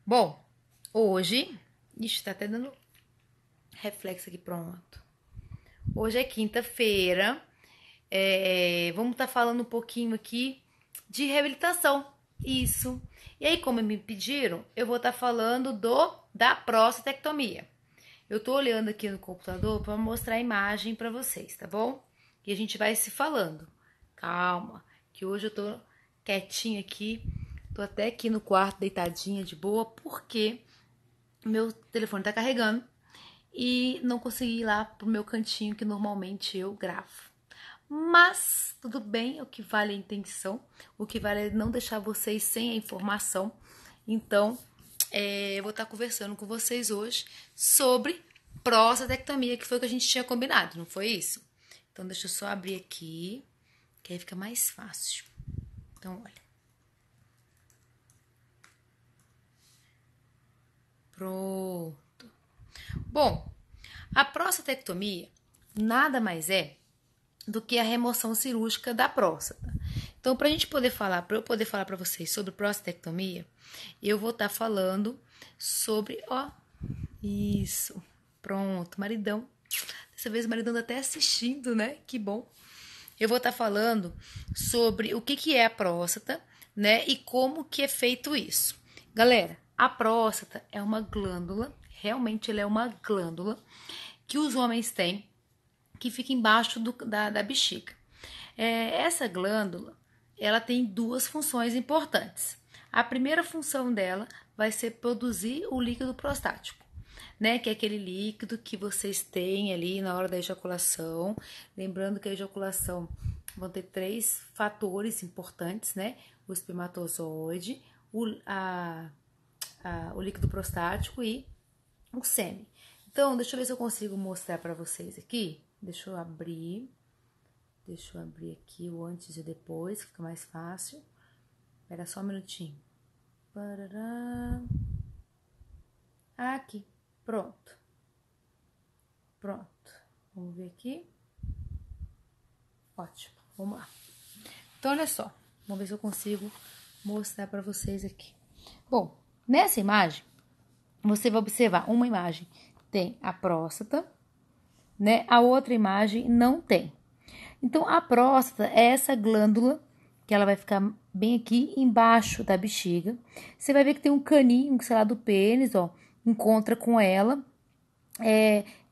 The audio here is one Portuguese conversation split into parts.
Bom, hoje... Ixi, tá até dando reflexo aqui, pronto. Hoje é quinta-feira. Vamos estar falando um pouquinho aqui de reabilitação. Isso. E aí, como me pediram, eu vou estar falando da prostatectomia. Eu tô olhando aqui no computador para mostrar a imagem para vocês, tá bom? E a gente vai se falando. Calma, que hoje eu tô quietinha aqui. Tô até aqui no quarto deitadinha de boa, porque meu telefone tá carregando e não consegui ir lá pro meu cantinho que normalmente eu gravo. Mas tudo bem, o que vale é a intenção, o que vale é não deixar vocês sem a informação. Então, eu vou estar conversando com vocês hoje sobre prostatectomia, que foi o que a gente tinha combinado, não foi isso? Então, deixa eu só abrir aqui, que aí fica mais fácil. Então, olha. Pronto. Bom, a prostatectomia nada mais é do que a remoção cirúrgica da próstata. Então, para eu poder falar para vocês sobre prostatectomia, eu vou estar falando sobre, isso, pronto, maridão. Dessa vez o maridão tá até assistindo, né? Que bom. Eu vou estar falando sobre o que é a próstata, né? E como que é feito isso. Galera, a próstata é uma glândula, realmente ela é uma glândula que os homens têm, que fica embaixo da bexiga. Essa glândula, ela tem duas funções importantes. A primeira função dela vai ser produzir o líquido prostático, né? Que é aquele líquido que vocês têm ali na hora da ejaculação. Lembrando que a ejaculação vão ter 3 fatores importantes, né? O espermatozoide, o líquido prostático e o sêmen. Então, deixa eu ver se eu consigo mostrar para vocês aqui. Deixa eu abrir aqui o antes e depois, fica mais fácil. Espera só um minutinho. Parará. Aqui, pronto. Vamos ver aqui. Ótimo, vamos lá. Então, olha só. Vamos ver se eu consigo mostrar para vocês aqui. Bom, nessa imagem, você vai observar uma imagem tem a próstata, né? A outra imagem não tem. Então, a próstata é essa glândula que ela vai ficar bem aqui embaixo da bexiga. Você vai ver que tem um caninho, sei lá, do pênis, ó, encontra com ela.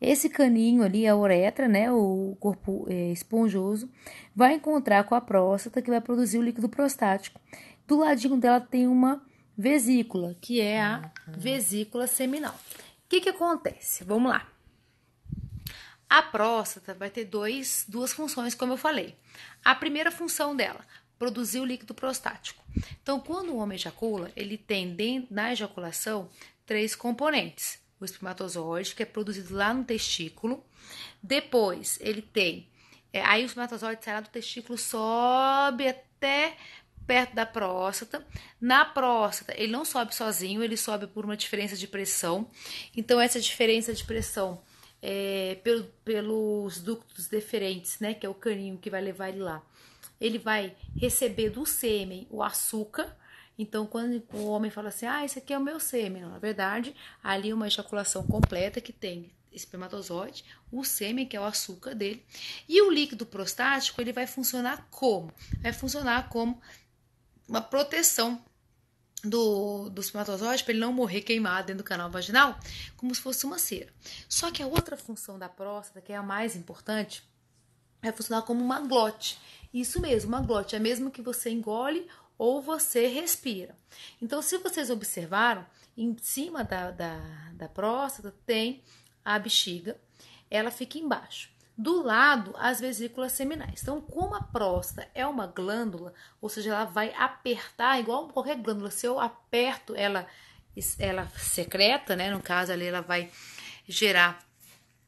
Esse caninho ali, a uretra, né, o corpo esponjoso, vai encontrar com a próstata, que vai produzir o líquido prostático. Do ladinho dela tem uma vesícula, que é a vesícula seminal. O que acontece? Vamos lá. A próstata vai ter duas funções, como eu falei. A primeira função dela, produzir o líquido prostático. Então, quando o homem ejacula, ele tem na ejaculação 3 componentes. O espermatozoide, que é produzido lá no testículo. Depois, ele tem... aí o espermatozoide sai lá do testículo, sobe até perto da próstata. Na próstata, ele não sobe sozinho, ele sobe por uma diferença de pressão. Então, essa diferença de pressão pelos ductos deferentes, né, que é o caninho que vai levar ele lá. Ele vai receber do sêmen o açúcar. Então, quando o homem fala assim, esse aqui é o meu sêmen, na verdade, ali é uma ejaculação completa que tem espermatozoide, o sêmen, que é o açúcar dele, e o líquido prostático, ele vai funcionar como? Vai funcionar como uma proteção do espermatozoide para ele não morrer queimado dentro do canal vaginal, como se fosse uma cera. Só que a outra função da próstata, que é a mais importante, é funcionar como uma glote. Isso mesmo, uma glote, é mesmo que você engole ou você respira. Então, se vocês observaram, em cima da próstata tem a bexiga, ela fica embaixo. Do lado, as vesículas seminais. Então, como a próstata é uma glândula, ou seja, ela vai apertar, igual qualquer glândula, se eu aperto, ela secreta, né? No caso ali, ela vai gerar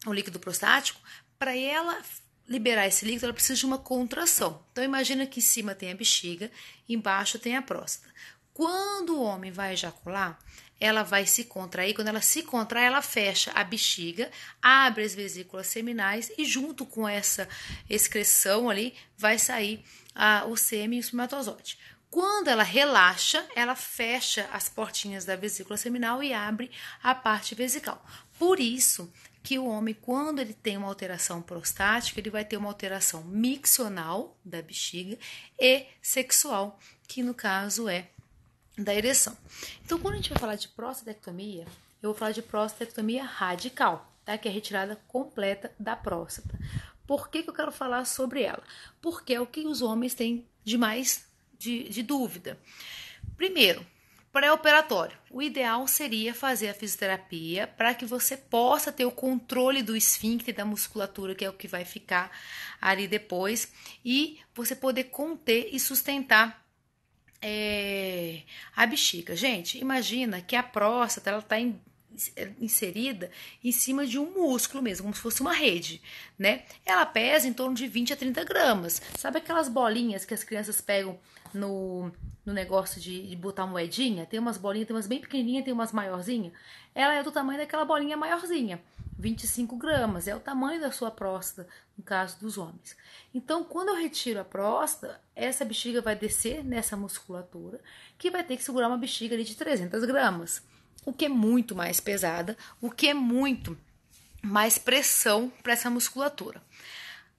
o líquido prostático. Para ela liberar esse líquido, ela precisa de uma contração. Então, imagina que em cima tem a bexiga, embaixo tem a próstata. Quando o homem vai ejacular, ela vai se contrair. Quando ela se contrai, ela fecha a bexiga, abre as vesículas seminais e junto com essa excreção ali vai sair o sêmen e o espermatozoide. Quando ela relaxa, ela fecha as portinhas da vesícula seminal e abre a parte vesical. Por isso que o homem, quando ele tem uma alteração prostática, ele vai ter uma alteração miccional da bexiga e sexual, que no caso é da ereção. Então, quando a gente vai falar de prostatectomia, eu vou falar de prostatectomia radical, tá? Que é a retirada completa da próstata. Por que eu quero falar sobre ela? Porque é o que os homens têm de mais de dúvida. Primeiro, pré-operatório. O ideal seria fazer a fisioterapia para que você possa ter o controle do esfíncter, da musculatura, que é o que vai ficar ali depois, e você poder conter e sustentar a bexiga. Gente, imagina que a próstata ela está inserida em cima de um músculo mesmo, como se fosse uma rede, né? Ela pesa em torno de 20 a 30 gramas. Sabe aquelas bolinhas que as crianças pegam no negócio de botar moedinha? Tem umas bolinhas, tem umas bem pequenininhas, tem umas maiorzinhas. Ela é do tamanho daquela bolinha maiorzinha. 25 gramas, é o tamanho da sua próstata, no caso dos homens. Então, quando eu retiro a próstata, essa bexiga vai descer nessa musculatura, que vai ter que segurar uma bexiga ali de 300 gramas, o que é muito mais pesada, o que é muito mais pressão para essa musculatura.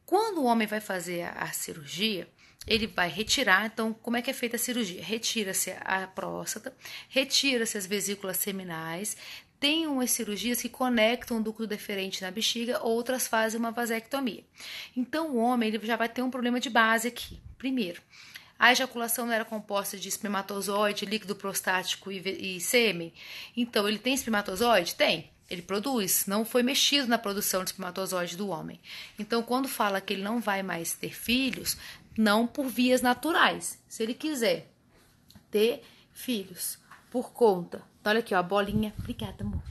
Quando o homem vai fazer a cirurgia, ele vai retirar, então, como é que é feita a cirurgia? Retira-se a próstata, retira-se as vesículas seminais. Tem umas cirurgias que conectam o ducto deferente na bexiga, outras fazem uma vasectomia. Então, o homem ele já vai ter um problema de base aqui. Primeiro, a ejaculação não era composta de espermatozoide, líquido prostático e sêmen? Então, ele tem espermatozoide? Tem. Ele produz, não foi mexido na produção de espermatozoide do homem. Então, quando fala que ele não vai mais ter filhos, não por vias naturais. Se ele quiser ter filhos por conta, olha aqui, ó, a bolinha, obrigada, amor.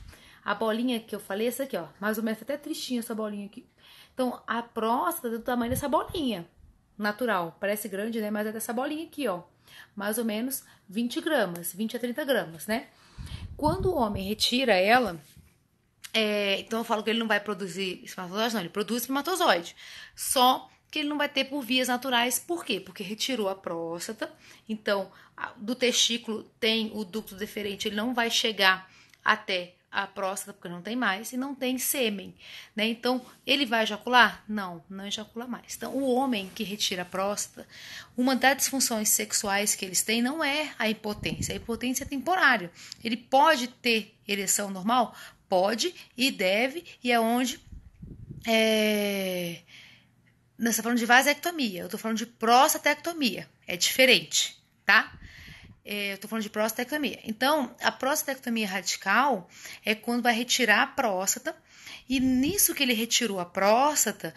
A bolinha que eu falei, essa aqui, ó, mais ou menos, até tristinha essa bolinha aqui. Então, a próstata é do tamanho dessa bolinha, natural. Parece grande, né, mas é dessa bolinha aqui, ó. Mais ou menos 20 gramas, 20 a 30 gramas, né? Quando o homem retira ela, então eu falo que ele não vai produzir espermatozoide, não, ele produz espermatozoide. Só que ele não vai ter por vias naturais. Por quê? Porque retirou a próstata. Então, do testículo tem o ducto deferente, ele não vai chegar até a próstata, porque não tem mais, e não tem sêmen, né? Então, ele vai ejacular? Não, não ejacula mais. Então, o homem que retira a próstata, uma das disfunções sexuais que eles têm não é a impotência é temporária. Ele pode ter ereção normal? Pode e deve, e é onde nós estamos falando de vasectomia, eu estou falando de prostatectomia, é diferente, tá? Eu estou falando de prostatectomia. Então, a prostatectomia radical é quando vai retirar a próstata, e nisso que ele retirou a próstata,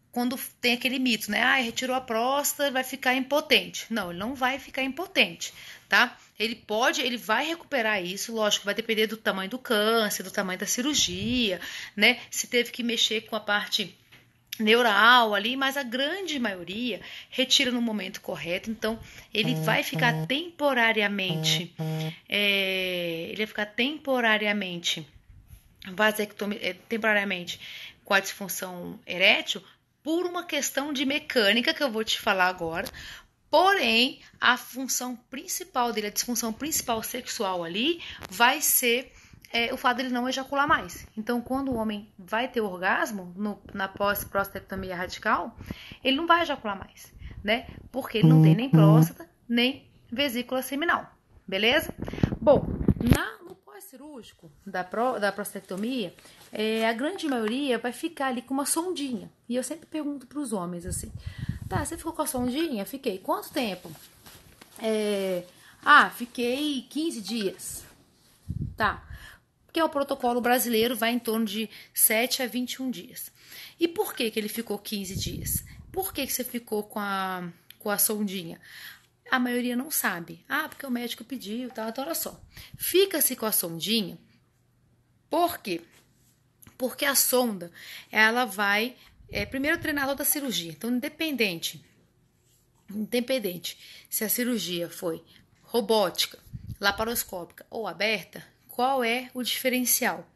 quando tem aquele mito, né? Ah, retirou a próstata, vai ficar impotente. Não, ele não vai ficar impotente, tá? Ele vai recuperar isso, lógico, vai depender do tamanho do câncer, do tamanho da cirurgia, né? Se teve que mexer com a parte neural ali, mas a grande maioria retira no momento correto, então ele vai ficar temporariamente, temporariamente com a disfunção erétil por uma questão de mecânica que eu vou te falar agora. Porém, a função principal dele, a disfunção principal sexual ali, vai ser o fato dele não ejacular mais. Então, quando o homem vai ter orgasmo na pós-prostatectomia radical, ele não vai ejacular mais, né? Porque ele não tem nem próstata, nem vesícula seminal, beleza? Bom, no pós-cirúrgico da prostatectomia, a grande maioria vai ficar ali com uma sondinha. E eu sempre pergunto para os homens assim, tá, você ficou com a sondinha? Fiquei. Quanto tempo? Fiquei 15 dias. Tá. Porque o protocolo brasileiro vai em torno de 7 a 21 dias. E por que ele ficou 15 dias? Por que você ficou com a sondinha? A maioria não sabe. Porque o médico pediu, tal. Então, olha só. Fica-se com a sondinha. Por quê? Porque a sonda, ela vai primeiro treinar toda a cirurgia. Então, independente se a cirurgia foi robótica, laparoscópica ou aberta, Qual é o diferencial?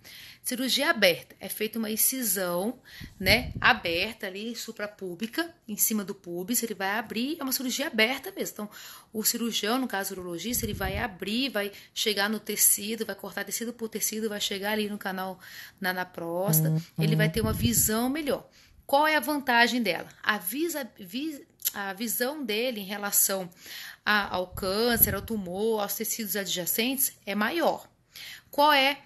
Cirurgia aberta, é feita uma incisão, né, aberta ali, suprapúbica, em cima do púbis, ele vai abrir, é uma cirurgia aberta mesmo. Então, o cirurgião, no caso o urologista, ele vai abrir, vai chegar no tecido, vai cortar tecido por tecido, vai chegar ali no canal, na próstata, ele vai ter uma visão melhor. Qual é a vantagem dela? A visão dele em relação ao câncer, ao tumor, aos tecidos adjacentes é maior. Qual é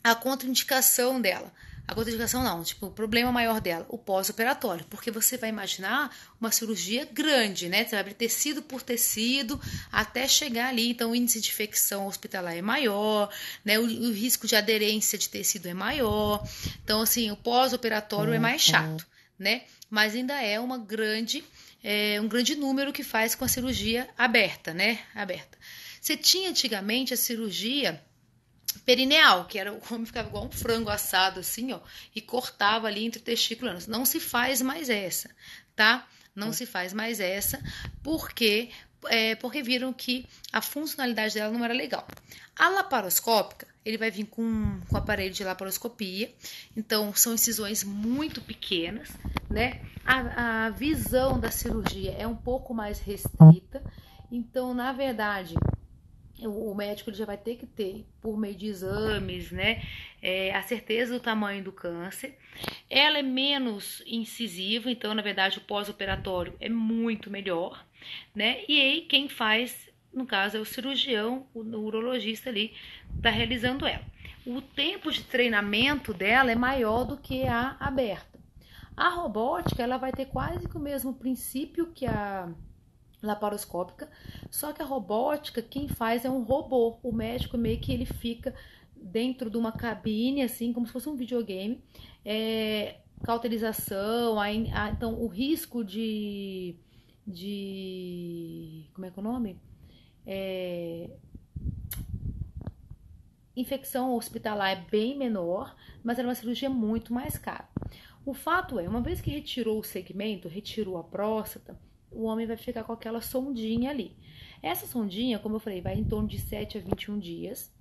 a contraindicação dela? A contraindicação não, tipo, o problema maior dela, o pós-operatório, porque você vai imaginar uma cirurgia grande, né? Você vai abrir tecido por tecido até chegar ali, então o índice de infecção hospitalar é maior, né? O risco de aderência de tecido é maior, então assim, o pós-operatório é mais chato, né? Mas ainda é um grande número que faz com a cirurgia aberta, né? Aberta. Você tinha antigamente a cirurgia perineal, que era o homem ficava igual um frango assado assim, ó, e cortava ali entre o testículo e ânus. Não se faz mais essa, tá? Não se faz mais essa, porque viram que a funcionalidade dela não era legal. A laparoscópica, ele vai vir com aparelho de laparoscopia, então são incisões muito pequenas, né? A visão da cirurgia é um pouco mais restrita, então, na verdade, o médico ele já vai ter que ter, por meio de exames, né, a certeza do tamanho do câncer. Ela é menos incisiva, então, na verdade, o pós-operatório é muito melhor, né? E aí, quem faz, no caso, é o cirurgião, o urologista ali, está realizando ela. O tempo de treinamento dela é maior do que a aberta. A robótica, ela vai ter quase que o mesmo princípio que a laparoscópica, só que a robótica, quem faz é um robô. O médico meio que ele fica dentro de uma cabine, assim, como se fosse um videogame, cauterização, então o risco de como é que é o nome? Infecção hospitalar é bem menor, mas era uma cirurgia muito mais cara. O fato é, uma vez que retirou o segmento, retirou a próstata, o homem vai ficar com aquela sondinha ali. Essa sondinha, como eu falei, vai em torno de 7 a 21 dias.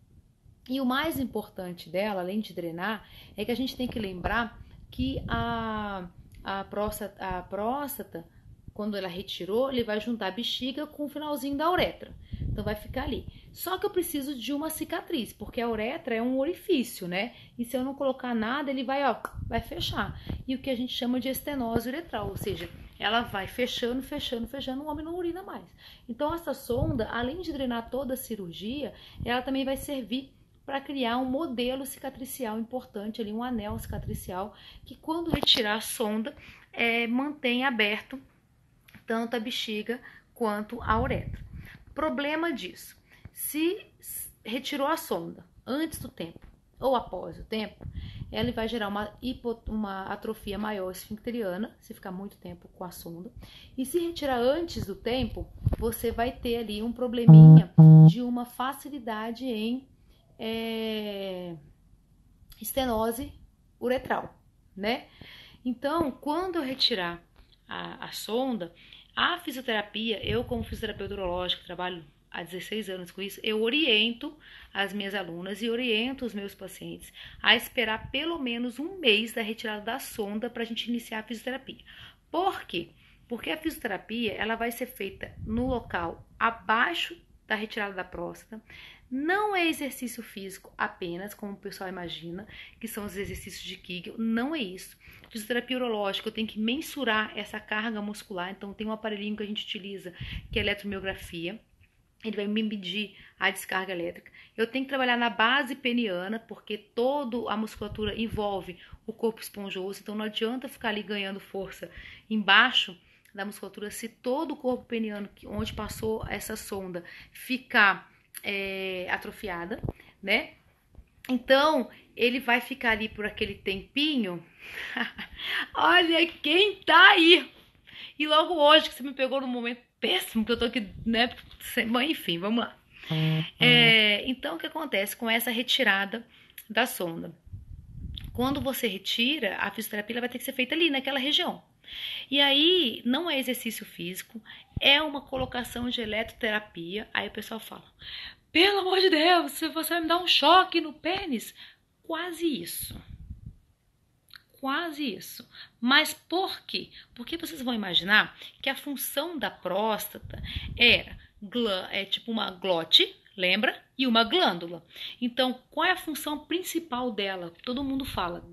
E o mais importante dela, além de drenar, é que a gente tem que lembrar que a próstata, quando ela retirou, ele vai juntar a bexiga com o finalzinho da uretra. Então vai ficar ali. Só que eu preciso de uma cicatriz, porque a uretra é um orifício, né? E se eu não colocar nada, ele vai fechar. E o que a gente chama de estenose uretral, ou seja, ela vai fechando, o homem não urina mais. Então essa sonda, além de drenar toda a cirurgia, ela também vai servir para criar um modelo cicatricial importante ali, um anel cicatricial, que quando retirar a sonda, mantém aberto tanto a bexiga quanto a uretra. Problema disso, se retirou a sonda antes do tempo ou após o tempo, ela vai gerar uma atrofia maior esfincteriana, se ficar muito tempo com a sonda. E se retirar antes do tempo, você vai ter ali um probleminha de uma facilidade em estenose uretral, né? Então, quando eu retirar a sonda, a fisioterapia, eu como fisioterapeuta urológica, trabalho há 16 anos com isso, eu oriento as minhas alunas e oriento os meus pacientes a esperar pelo menos um mês da retirada da sonda para a gente iniciar a fisioterapia. Por quê? Porque a fisioterapia ela vai ser feita no local abaixo da retirada da próstata. Não é exercício físico apenas, como o pessoal imagina, que são os exercícios de Kegel. Não é isso. Fisioterapia urológica, eu tenho que mensurar essa carga muscular. Então, tem um aparelhinho que a gente utiliza, que é a eletromiografia. Ele vai me medir a descarga elétrica. Eu tenho que trabalhar na base peniana, porque toda a musculatura envolve o corpo esponjoso. Então, não adianta ficar ali ganhando força embaixo da musculatura se todo o corpo peniano, onde passou essa sonda, ficar atrofiada, né? Então, ele vai ficar ali por aquele tempinho. Olha quem tá aí! E logo hoje, que você me pegou num momento péssimo, que eu tô aqui, né? Enfim, vamos lá. Então, o que acontece com essa retirada da sonda? Quando você retira, a fisioterapia vai ter que ser feita ali, naquela região. E aí, não é exercício físico, é uma colocação de eletroterapia. Aí o pessoal fala, Pelo amor de Deus, você vai me dar um choque no pênis. Quase isso. Quase isso. Mas por quê? Porque vocês vão imaginar que a função da próstata é tipo uma glote, lembra? E uma glândula. Então, qual é a função principal dela? Todo mundo fala,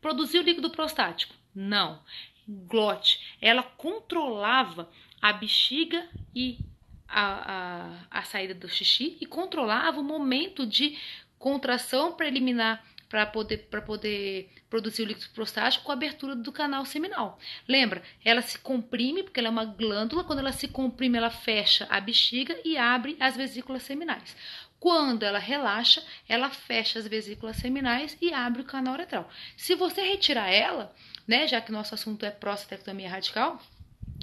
produzir o líquido prostático. Não. Glote. Ela controlava a bexiga e a saída do xixi e controlava o momento de contração para eliminar para poder produzir o líquido prostático com a abertura do canal seminal. Lembra? Ela se comprime, porque ela é uma glândula, quando ela se comprime, ela fecha a bexiga e abre as vesículas seminais. Quando ela relaxa, ela fecha as vesículas seminais e abre o canal uretral. Se você retirar ela, né, já que nosso assunto é prostatectomia radical,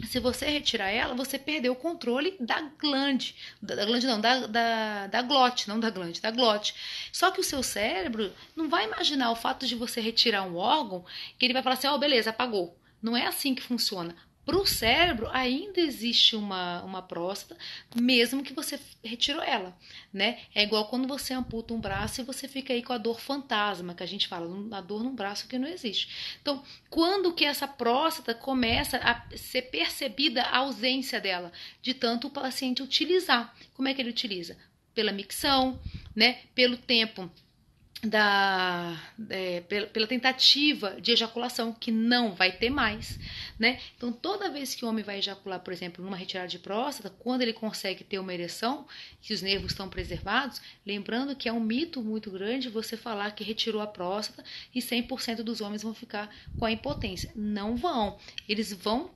se você retirar ela, você perdeu o controle da glande. Da glande não, da glote, não da glande, da glote. Só que o seu cérebro não vai imaginar o fato de você retirar um órgão, que ele vai falar assim, ó, beleza, apagou. Não é assim que funciona. Para o cérebro ainda existe uma próstata, mesmo que você retirou ela, né? É igual quando você amputa um braço e você fica aí com a dor fantasma, que a gente fala, a dor num braço que não existe. Então, quando que essa próstata começa a ser percebida a ausência dela, de tanto o paciente utilizar? Como é que ele utiliza? Pela micção, né? Pelo tempo pela tentativa de ejaculação, que não vai ter mais, né? Então, toda vez que o homem vai ejacular, por exemplo, numa retirada de próstata, quando ele consegue ter uma ereção, que os nervos estão preservados, lembrando que é um mito muito grande você falar que retirou a próstata e 100% dos homens vão ficar com a impotência. Não vão.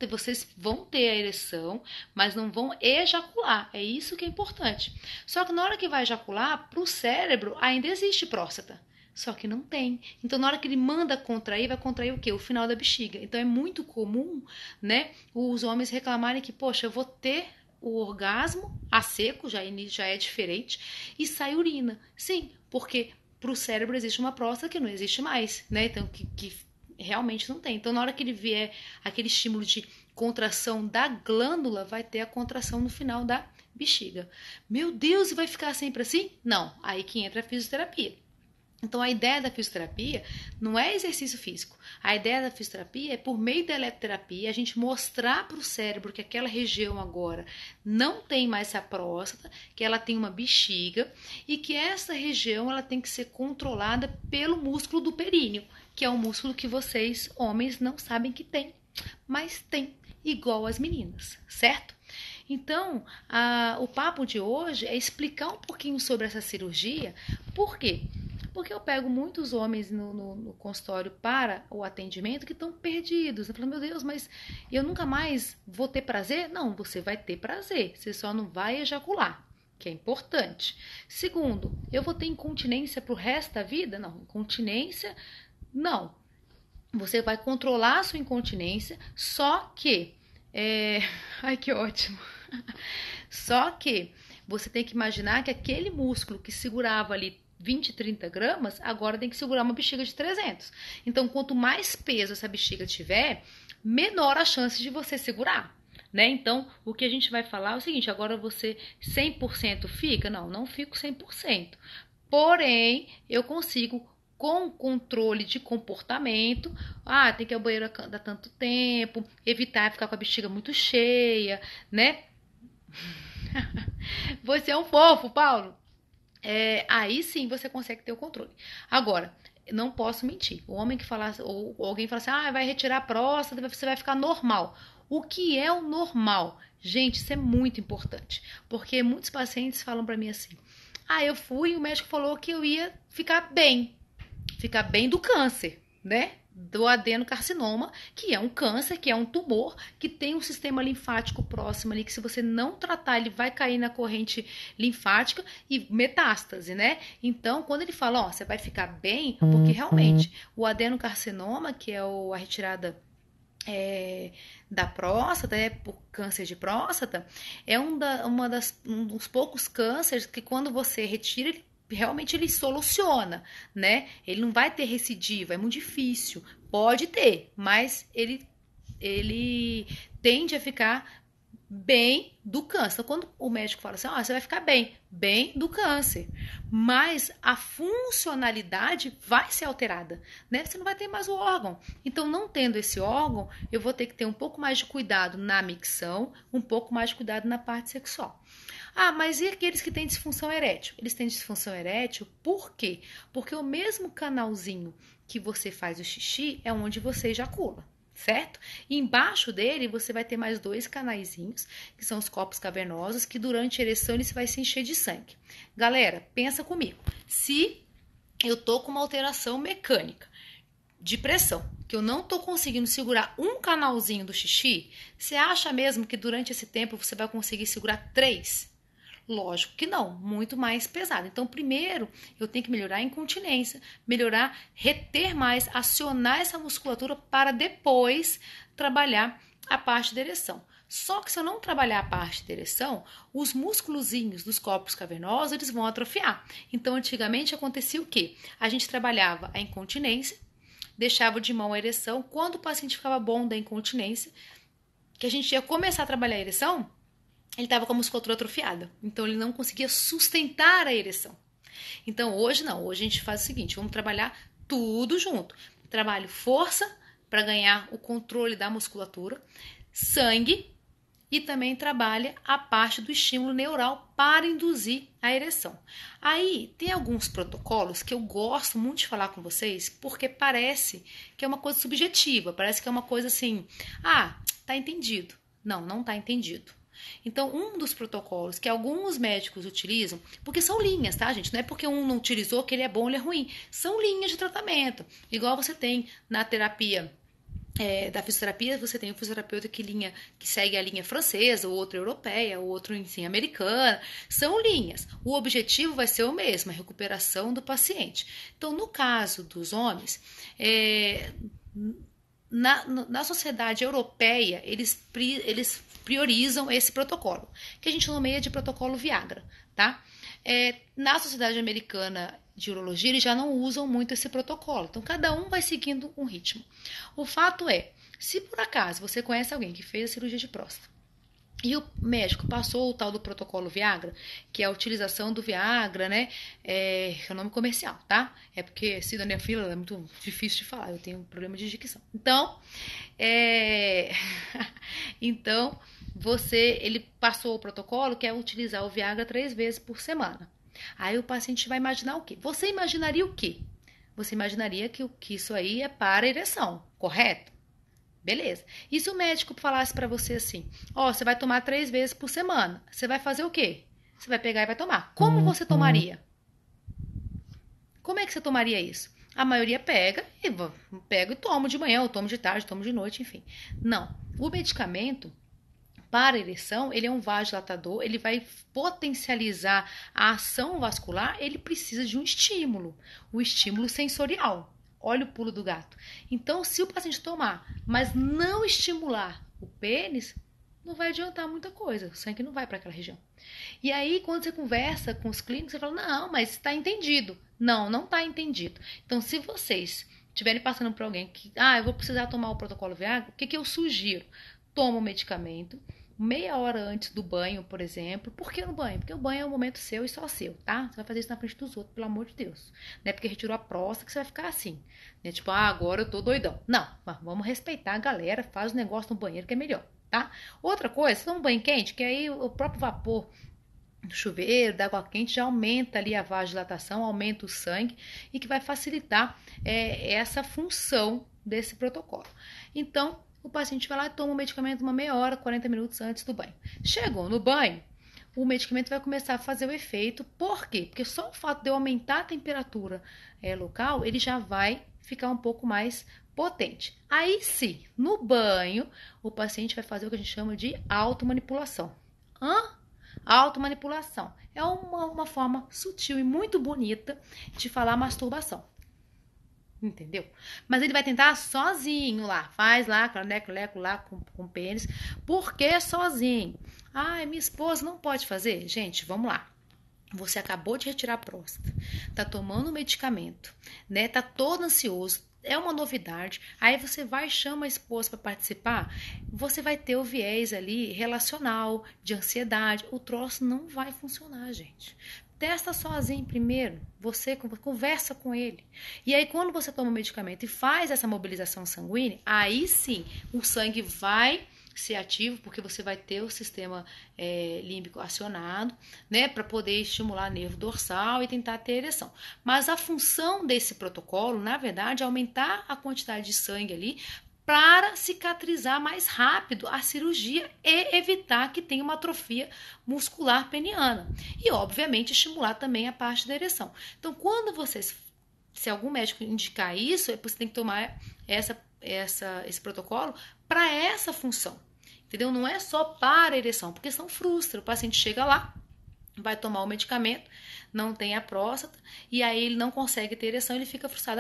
Vocês vão ter a ereção, mas não vão ejacular. É isso que é importante. Só que na hora que vai ejacular, para o cérebro ainda existe próstata. Só que não tem. Então, na hora que ele manda contrair, vai contrair o quê? O final da bexiga. Então, é muito comum, né, os homens reclamarem que, poxa, eu vou ter o orgasmo a seco, já é diferente, e sai urina. Sim, porque para o cérebro existe uma próstata que não existe mais, né? Então, que realmente não tem. Então, na hora que ele vier aquele estímulo de contração da glândula, vai ter a contração no final da bexiga. Meu Deus, e vai ficar sempre assim? Não. Aí que entra a fisioterapia. Então, a ideia da fisioterapia não é exercício físico. A ideia da fisioterapia é, por meio da eletroterapia, a gente mostrar para o cérebro que aquela região agora não tem mais essa próstata, que ela tem uma bexiga e que essa região ela tem que ser controlada pelo músculo do períneo, que é um músculo que vocês, homens, não sabem que tem, mas tem, igual as meninas, certo? Então, o papo de hoje é explicar um pouquinho sobre essa cirurgia. Por quê? Porque eu pego muitos homens no consultório para o atendimento que estão perdidos. Eu falo, meu Deus, mas eu nunca mais vou ter prazer? Não, você vai ter prazer, você só não vai ejacular, que é importante. Segundo, eu vou ter incontinência pro resto da vida? Não, incontinência, não. Você vai controlar a sua incontinência, só que... Ai, que ótimo! Só que você tem que imaginar que aquele músculo que segurava ali 20, 30 gramas, agora tem que segurar uma bexiga de 300. Então, quanto mais peso essa bexiga tiver, menor a chance de você segurar, né? Então, o que a gente vai falar é o seguinte, agora você 100% fica? Não, não fico 100%. Porém, eu consigo, com controle de comportamento, tem que ir ao banheiro a tanto tempo, evitar ficar com a bexiga muito cheia, né? Você é um fofo, Paulo. Aí sim você consegue ter o controle. Agora, não posso mentir. O homem que falar, ou alguém fala assim, vai retirar a próstata, você vai ficar normal. O que é o normal? Gente, isso é muito importante. Porque muitos pacientes falam pra mim assim, eu fui e o médico falou que eu ia ficar bem do câncer, né? Do adenocarcinoma, que é um câncer, que é um tumor, que tem um sistema linfático próximo ali, que se você não tratar, ele vai cair na corrente linfática e metástase, né? Então, quando ele fala, você vai ficar bem, porque realmente o adenocarcinoma, que é a retirada da próstata, por câncer de próstata, é um dos poucos cânceres que quando você retira, realmente ele soluciona, né? Ele não vai ter recidiva, é muito difícil. Pode ter, mas ele tende a ficar bem do câncer. Então, quando o médico fala assim, você vai ficar bem do câncer, mas a funcionalidade vai ser alterada, né? Você não vai ter mais o órgão. Então, não tendo esse órgão, eu vou ter que ter um pouco mais de cuidado na micção, um pouco mais de cuidado na parte sexual. Mas e aqueles que têm disfunção erétil? Eles têm disfunção erétil por quê? Porque o mesmo canalzinho que você faz o xixi é onde você ejacula, certo? E embaixo dele você vai ter mais 2 canaizinhos, que são os corpos cavernosos, que durante a ereção ele vai se encher de sangue. Galera, pensa comigo. Se eu tô com uma alteração mecânica de pressão, que eu não tô conseguindo segurar um canalzinho do xixi, você acha mesmo que durante esse tempo você vai conseguir segurar 3? Lógico que não, muito mais pesado. Então, primeiro, eu tenho que melhorar a incontinência, melhorar, reter mais, acionar essa musculatura para depois trabalhar a parte da ereção. Só que se eu não trabalhar a parte da ereção, os músculozinhos dos corpos cavernosos, eles vão atrofiar. Então, antigamente acontecia o quê? A gente trabalhava a incontinência, deixava de mão a ereção. Quando o paciente ficava bom da incontinência, que a gente ia começar a trabalhar a ereção, ele estava com a musculatura atrofiada, então ele não conseguia sustentar a ereção. Então hoje não, hoje a gente faz o seguinte, vamos trabalhar tudo junto. Trabalho força para ganhar o controle da musculatura, sangue e também trabalha a parte do estímulo neural para induzir a ereção. Aí tem alguns protocolos que eu gosto muito de falar com vocês, porque parece que é uma coisa subjetiva, parece que é uma coisa assim, tá entendido. Não, não tá entendido. Então, um dos protocolos que alguns médicos utilizam, porque são linhas, tá, gente? Não é porque um não utilizou que ele é bom ou ele é ruim. São linhas de tratamento. Igual você tem na terapia da fisioterapia, você tem o fisioterapeuta que segue a linha francesa, o outro europeia, o outro, enfim, americana. São linhas. O objetivo vai ser o mesmo, a recuperação do paciente. Então, no caso dos homens, na sociedade europeia, eles priorizam esse protocolo, que a gente nomeia de protocolo Viagra, tá? Na sociedade americana de urologia, eles já não usam muito esse protocolo, então cada um vai seguindo um ritmo. O fato é, se por acaso você conhece alguém que fez a cirurgia de próstata, e o médico passou o tal do protocolo Viagra, que é a utilização do Viagra, né? É o nome comercial, tá? É porque sildenafil é muito difícil de falar, eu tenho um problema de dicção. Então, então ele passou o protocolo que é utilizar o Viagra 3 vezes por semana. Aí o paciente vai imaginar o quê? Você imaginaria o quê? Você imaginaria que isso aí é para ereção, correto? Beleza. E se o médico falasse pra você assim, você vai tomar 3 vezes por semana, você vai fazer o quê? Você vai pegar e vai tomar. Como você tomaria? Como é que você tomaria isso? A maioria pega e toma de manhã, ou toma de tarde, toma de noite, enfim. Não. O medicamento para ereção, ele é um vasodilatador, ele vai potencializar a ação vascular, ele precisa de um estímulo, o estímulo sensorial. Olha o pulo do gato. Então, se o paciente tomar, mas não estimular o pênis, não vai adiantar muita coisa. O sangue não vai para aquela região. E aí, quando você conversa com os clínicos, você fala, não, mas está entendido. Não, não está entendido. Então, se vocês estiverem passando por alguém que, eu vou precisar tomar o protocolo Viagra, o que eu sugiro? Toma o medicamento, meia hora antes do banho, por exemplo. Por que no banho? Porque o banho é um momento seu e só seu, tá? Você vai fazer isso na frente dos outros, pelo amor de Deus. Não é porque retirou a próstata que você vai ficar assim. Né? Tipo, agora eu tô doidão. Não, vamos respeitar a galera, faz o negócio no banheiro que é melhor, tá? Outra coisa, você toma um banho quente, que aí o próprio vapor do chuveiro, da água quente, já aumenta ali a vasodilatação, aumenta o sangue e que vai facilitar essa função desse protocolo. Então, o paciente vai lá e toma o medicamento uma meia hora, 40 minutos antes do banho. Chegou no banho, o medicamento vai começar a fazer o efeito. Por quê? Porque só o fato de eu aumentar a temperatura local, ele já vai ficar um pouco mais potente. Aí sim, no banho, o paciente vai fazer o que a gente chama de automanipulação. Automanipulação é uma forma sutil e muito bonita de falar masturbação. Entendeu? Mas ele vai tentar sozinho lá. Faz lá, leco lá com o pênis. Por que sozinho? Minha esposa não pode fazer? Gente, vamos lá. Você acabou de retirar a próstata. Tá tomando medicamento, né? Tá todo ansioso. é uma novidade. Aí você vai, chama a esposa para participar, você vai ter o viés ali relacional, de ansiedade. O troço não vai funcionar, gente. Testa sozinho primeiro, você conversa com ele. E aí quando você toma o medicamento e faz essa mobilização sanguínea, aí sim o sangue vai ser ativo, porque você vai ter o sistema límbico acionado, né, para poder estimular nervo dorsal e tentar ter ereção. Mas a função desse protocolo, na verdade, é aumentar a quantidade de sangue ali para cicatrizar mais rápido a cirurgia e evitar que tenha uma atrofia muscular peniana. E, obviamente, estimular também a parte da ereção. Então, quando vocês, se algum médico indicar isso, você tem que tomar esse protocolo para essa função. Entendeu? Não é só para a ereção, porque senão frustra. O paciente chega lá, vai tomar o medicamento, não tem a próstata, e aí ele não consegue ter ereção, ele fica frustrado.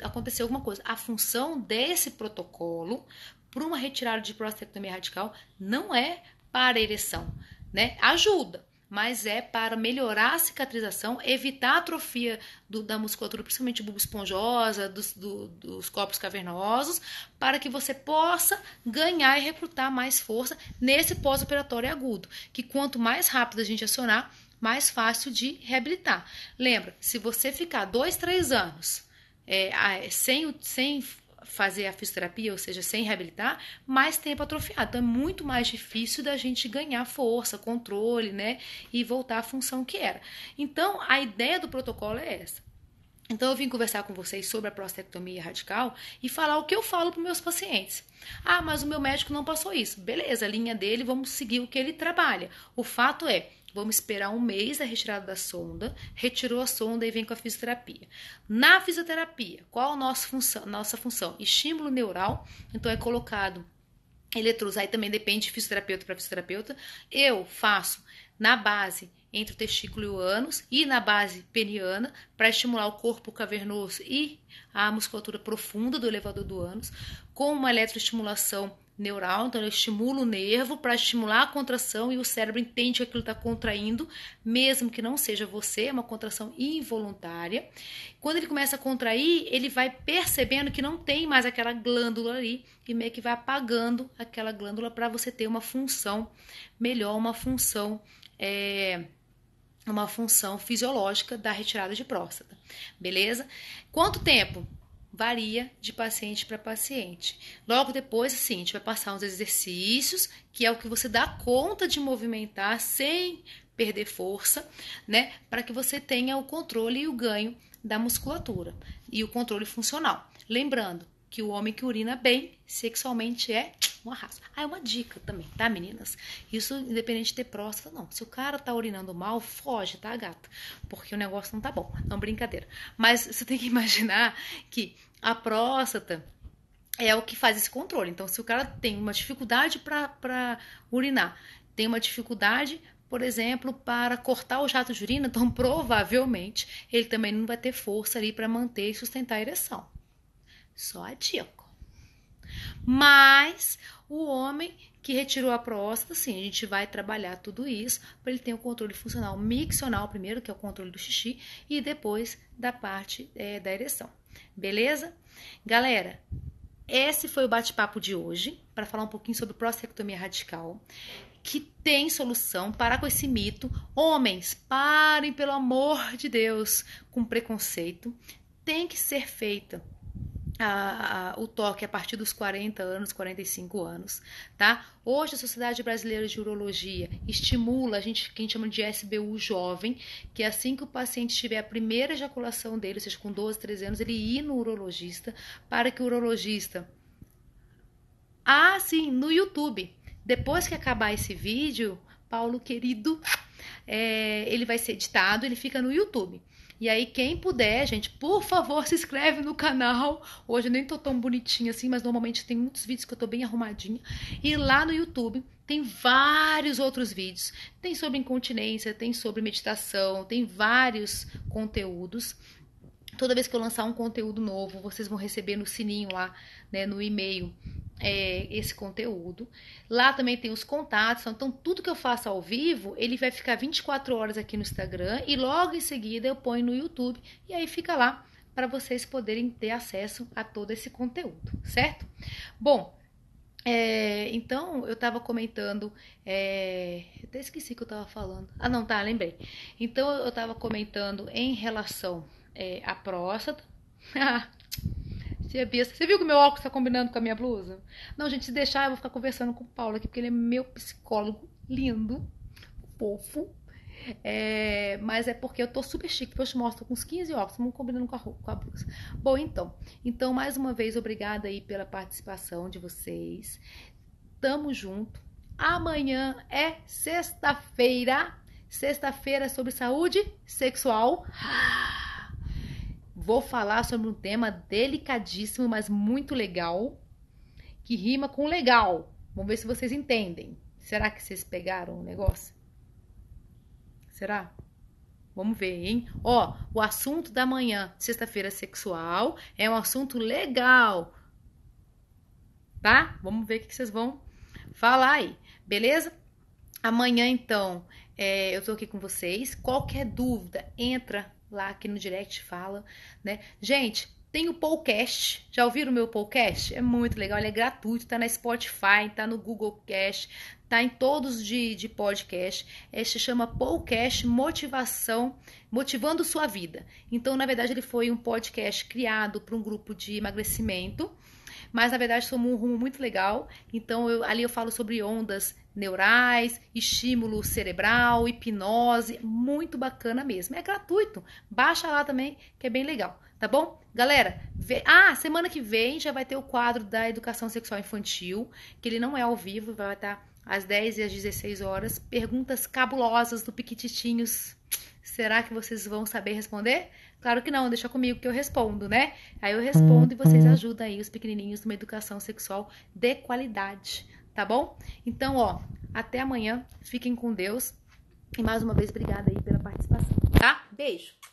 Aconteceu alguma coisa. A função desse protocolo, para uma retirada de prostatectomia radical, não é para a ereção, né? Ajuda, mas é para melhorar a cicatrização, evitar a atrofia da musculatura, principalmente bulbo esponjosa, dos corpos cavernosos, para que você possa ganhar e recrutar mais força nesse pós-operatório agudo, que quanto mais rápido a gente acionar, mais fácil de reabilitar. Lembra, se você ficar 2, 3 anos sem fazer a fisioterapia, ou seja, sem reabilitar, mais tempo atrofiado. Então é muito mais difícil da gente ganhar força, controle, né? E voltar à função que era. Então, a ideia do protocolo é essa. Então, eu vim conversar com vocês sobre a prostatectomia radical e falar o que eu falo para os meus pacientes. Mas o meu médico não passou isso. Beleza, a linha dele, vamos seguir o que ele trabalha. O fato é, vamos esperar 1 mês a retirada da sonda, retirou a sonda e vem com a fisioterapia. Na fisioterapia, qual a nossa função? Estímulo neural, então é colocado eletrodos, aí também depende de fisioterapeuta para fisioterapeuta. Eu faço na base entre o testículo e o ânus e na base peniana para estimular o corpo cavernoso e a musculatura profunda do elevador do ânus, com uma eletroestimulação neural, então eu estimulo o nervo para estimular a contração e o cérebro entende que aquilo está contraindo, mesmo que não seja você, é uma contração involuntária. Quando ele começa a contrair, ele vai percebendo que não tem mais aquela glândula ali e meio que vai apagando aquela glândula para você ter uma função melhor, uma função fisiológica da retirada de próstata, beleza? Quanto tempo? Varia de paciente para paciente. Logo depois, assim, a gente vai passar uns exercícios, que é o que você dá conta de movimentar sem perder força, né? Para que você tenha o controle e o ganho da musculatura e o controle funcional. Lembrando que o homem que urina bem, sexualmente é um arraso. Uma dica também, tá, meninas? Isso independente de ter próstata, não. Se o cara tá urinando mal, foge, tá, gata? Porque o negócio não tá bom. Não, brincadeira. Mas você tem que imaginar que a próstata é o que faz esse controle. Então, se o cara tem uma dificuldade para urinar, tem uma dificuldade, por exemplo, para cortar o jato de urina, então provavelmente ele também não vai ter força ali para manter e sustentar a ereção. Só a dica. Mas o homem que retirou a próstata, sim, a gente vai trabalhar tudo isso para ele ter um controle funcional miccional primeiro, que é o controle do xixi, e depois da parte da ereção. Beleza? Galera, esse foi o bate-papo de hoje, para falar um pouquinho sobre prostatectomia radical, que tem solução. Parar com esse mito. Homens, parem, pelo amor de Deus, com preconceito. Tem que ser feita o toque a partir dos 40 anos, 45 anos, tá? Hoje a Sociedade Brasileira de Urologia estimula que a gente chama de SBU jovem, que assim que o paciente tiver a primeira ejaculação dele, ou seja, com 12, 13 anos, ele ir no urologista, para que o urologista... sim, no YouTube. Depois que acabar esse vídeo, Paulo querido, ele vai ser editado, ele fica no YouTube. E aí, quem puder, gente, por favor, se inscreve no canal. Hoje eu nem tô tão bonitinha assim, mas normalmente tem muitos vídeos que eu tô bem arrumadinha. E lá no YouTube tem vários outros vídeos. Tem sobre incontinência, tem sobre meditação, tem vários conteúdos. Toda vez que eu lançar um conteúdo novo, vocês vão receber no sininho lá, né, no e-mail, esse conteúdo. Lá também tem os contatos, então tudo que eu faço ao vivo, ele vai ficar 24 horas aqui no Instagram e logo em seguida eu ponho no YouTube e aí fica lá para vocês poderem ter acesso a todo esse conteúdo, certo? Bom, então eu tava comentando, até esqueci o que eu tava falando. Ah, não, tá, lembrei. Então eu tava comentando em relação à próstata. Tia Bia, você viu que o meu óculos tá combinando com a minha blusa? Não, gente, se deixar, eu vou ficar conversando com o Paulo aqui, porque ele é meu psicólogo lindo, fofo. Mas é porque eu tô super chique, depois eu te mostro com uns 15 óculos, vamos combinando com a blusa. Bom, então, mais uma vez, obrigada aí pela participação de vocês. Tamo junto. Amanhã é sexta-feira. Sexta-feira sobre saúde sexual. Vou falar sobre um tema delicadíssimo, mas muito legal, que rima com legal. Vamos ver se vocês entendem. Será que vocês pegaram o negócio? Será? Vamos ver, hein? Ó, o assunto da manhã, sexta-feira sexual, é um assunto legal, tá? Vamos ver o que vocês vão falar aí, beleza? Amanhã, então, eu tô aqui com vocês. Qualquer dúvida, entra lá aqui no direct, fala, né? Gente, tem o podcast. Já ouviram o meu podcast? É muito legal, ele é gratuito, tá na Spotify, tá no Google Cast, tá em todos de podcast. Se chama Podcast Motivação, Motivando Sua Vida. Então, na verdade, ele foi um podcast criado para um grupo de emagrecimento, mas na verdade somos um rumo muito legal. Então ali eu falo sobre ondas neurais, estímulo cerebral, hipnose, muito bacana mesmo. É gratuito, baixa lá também que é bem legal, tá bom? Galera, semana que vem já vai ter o quadro da educação sexual infantil, que ele não é ao vivo, vai estar às 10 e às 16 horas. Perguntas cabulosas do Piquititinhos. Será que vocês vão saber responder? Claro que não, deixa comigo que eu respondo, né? Aí eu respondo e vocês ajudam aí os pequenininhos numa educação sexual de qualidade, tá bom? Então, até amanhã, fiquem com Deus e mais uma vez, obrigada aí pela participação, tá? Beijo!